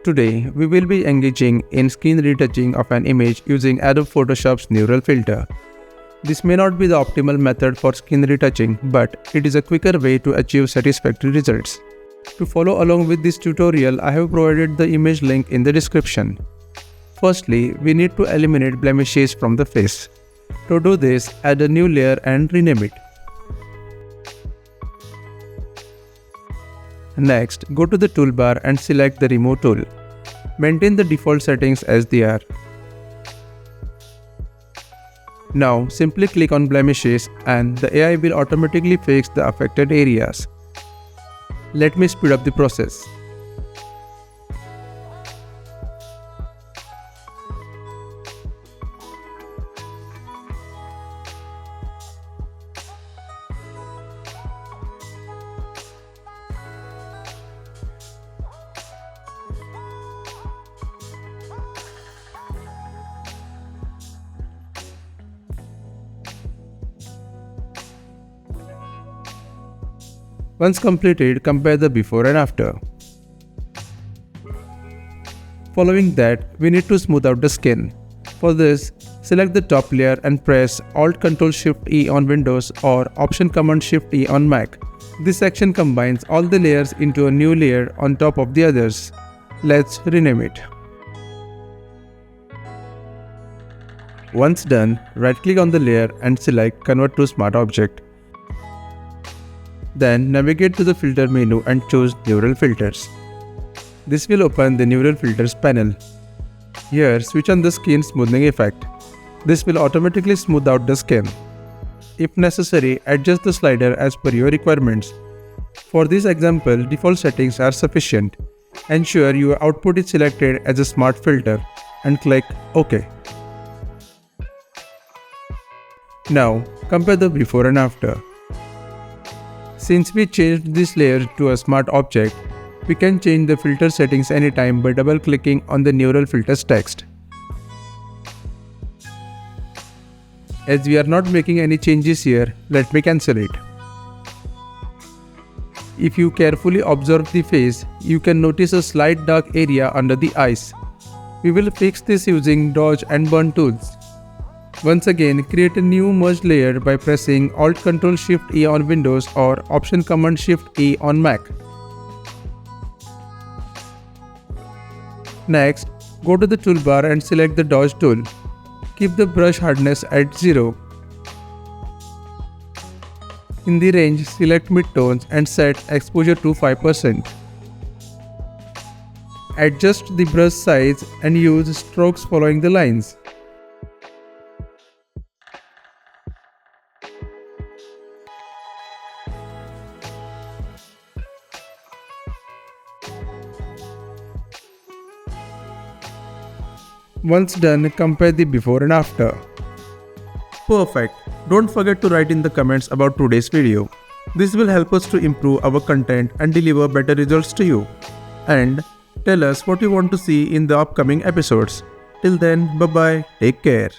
Today, we will be engaging in skin retouching of an image using Adobe Photoshop's neural filter. This may not be the optimal method for skin retouching, but it is a quicker way to achieve satisfactory results. To follow along with this tutorial, I have provided the image link in the description. Firstly, we need to eliminate blemishes from the face. To do this, add a new layer and rename it. Next, go to the toolbar and select the Remove tool. Maintain the default settings as they are. Now, simply click on blemishes and the AI will automatically fix the affected areas. Let me speed up the process. Once completed, compare the before and after. Following that, we need to smooth out the skin. For this, select the top layer and press Alt-Ctrl-Shift-E on Windows or Option-Command-Shift-E on Mac. This action combines all the layers into a new layer on top of the others. Let's rename it. Once done, right-click on the layer and select Convert to Smart Object. Then navigate to the filter menu and choose Neural Filters. This will open the Neural Filters panel. Here, switch on the skin smoothing effect. This will automatically smooth out the skin. If necessary, adjust the slider as per your requirements. For this example, default settings are sufficient. Ensure your output is selected as a smart filter and click OK. Now, compare the before and after. Since we changed this layer to a smart object, we can change the filter settings anytime by double-clicking on the Neural Filters text. As we are not making any changes here, let me cancel it. If you carefully observe the face, you can notice a slight dark area under the eyes. We will fix this using Dodge and Burn tools. Once again, create a new merged layer by pressing Alt-Ctrl-Shift-E on Windows or Option-Command-Shift-E on Mac. Next, go to the toolbar and select the Dodge tool. Keep the brush hardness at 0. In the range, select midtones and set exposure to 5%. Adjust the brush size and use strokes following the lines. Once done, compare the before and after. Perfect. Don't forget to write in the comments about today's video. This will help us to improve our content and deliver better results to you. And tell us what you want to see in the upcoming episodes. Till then, bye bye, take care.